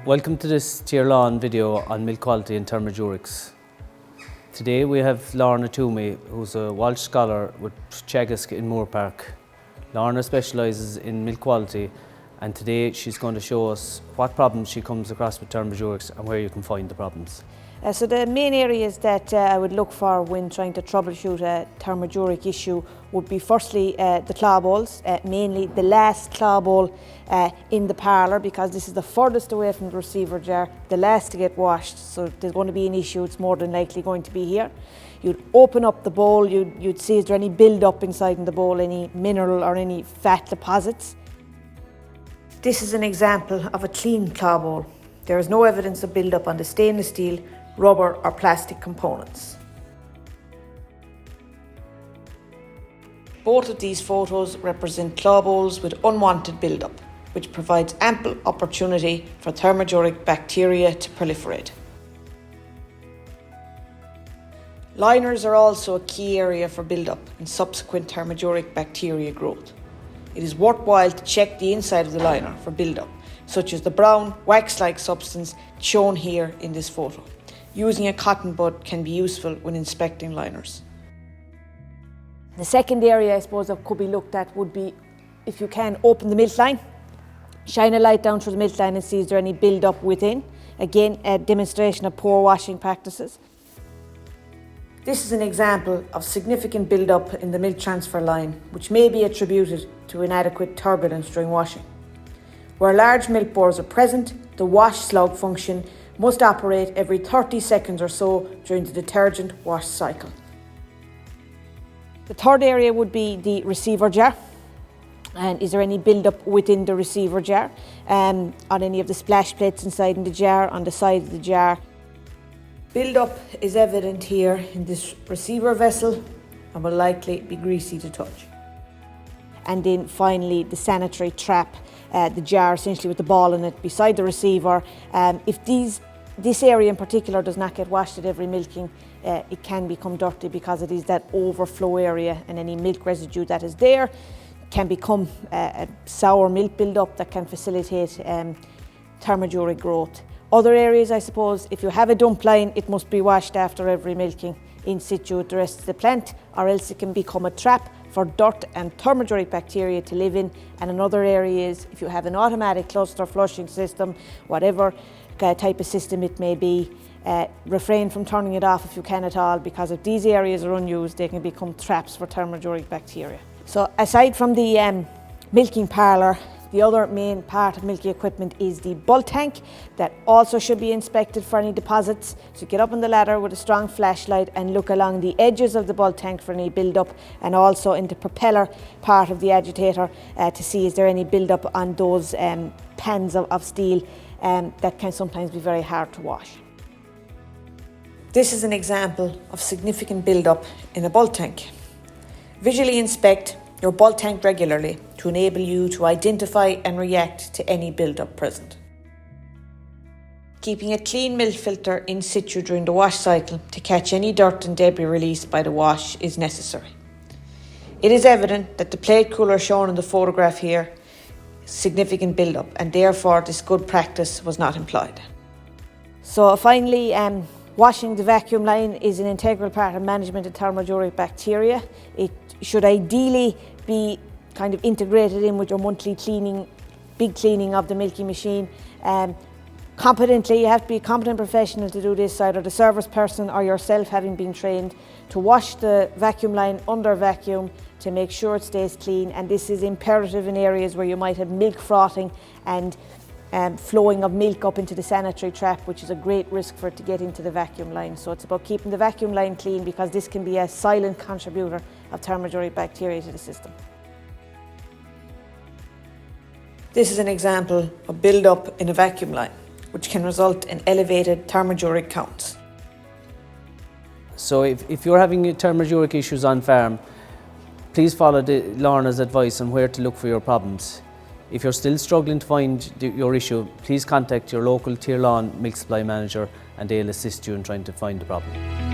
Welcome to this Tirlán video on milk quality and thermodurics. Today we have Lorna Twomey, who's a Walsh scholar with Teagasc in Moore Park. Lorna specialises in milk quality, and today she's going to show us what problems she comes across with thermodurics and where you can find the problems. So the main areas that I would look for when trying to troubleshoot a thermoduric issue would be firstly the claw bowls, mainly the last claw bowl in the parlour, because this is the furthest away from the receiver jar, the last to get washed. So if there's going to be an issue, it's more than likely going to be here. You'd open up the bowl, you'd see is there any build up inside in the bowl, any mineral or any fat deposits. This is an example of a clean claw bowl. There is no evidence of build up on the stainless steel, rubber or plastic components. Both of these photos represent claw bowls with unwanted build-up, which provides ample opportunity for thermoduric bacteria to proliferate. Liners are also a key area for build-up and subsequent thermoduric bacteria growth. It is worthwhile to check the inside of the liner for build-up, such as the brown wax-like substance shown here in this photo. Using a cotton bud can be useful when inspecting liners. The second area I suppose that could be looked at would be, if you can, open the milk line, shine a light down through the milk line and see is there any build up within. Again, a demonstration of poor washing practices. This is an example of significant build up in the milk transfer line, which may be attributed to inadequate turbulence during washing. Where large milk bores are present, the wash slug function must operate every 30 seconds or so during the detergent wash cycle. The third area would be the receiver jar. And is there any build-up within the receiver jar, on any of the splash plates inside in the jar, on the side of the jar? Build-up is evident here in this receiver vessel and will likely be greasy to touch. And then finally the sanitary trap, the jar essentially with the ball in it beside the receiver. If this area in particular does not get washed at every milking, it can become dirty because it is that overflow area, and any milk residue that is there can become a sour milk build-up that can facilitate thermoduric growth. Other areas, I suppose, if you have a dump line, it must be washed after every milking in situ with the rest of the plant, or else it can become a trap for dirt and thermoduric bacteria to live in. And another area is if you have an automatic cluster flushing system, whatever type of system it may be, refrain from turning it off if you can at all, because if these areas are unused, they can become traps for thermoduric bacteria. So aside from the milking parlour, the other main part of milking equipment is the bulk tank, that also should be inspected for any deposits. So get up on the ladder with a strong flashlight and look along the edges of the bulk tank for any build-up, and also in the propeller part of the agitator to see is there any build-up on those pans of steel that can sometimes be very hard to wash. This is an example of significant build-up in a bulk tank. Visually inspect your bulk tank regularly to enable you to identify and react to any build-up present. Keeping a clean milk filter in situ during the wash cycle to catch any dirt and debris released by the wash is necessary. It is evident that the plate cooler shown in the photograph here is significant build-up, and therefore this good practice was not employed. So finally, washing the vacuum line is an integral part of management of thermoduric bacteria. It should ideally be kind of integrated in with your monthly cleaning, big cleaning of the milking machine. Competently, you have to be a competent professional to do this, either the service person or yourself having been trained to wash the vacuum line under vacuum to make sure it stays clean. And this is imperative in areas where you might have milk frothing and flowing of milk up into the sanitary trap, which is a great risk for it to get into the vacuum line. So it's about keeping the vacuum line clean, because this can be a silent contributor of thermoduric bacteria to the system. This is an example of build-up in a vacuum line, which can result in elevated thermoduric counts. So if you're having thermoduric issues on farm, please follow Lorna's advice on where to look for your problems. If you're still struggling to find your issue, please contact your local Tirlán milk supply manager and they'll assist you in trying to find the problem.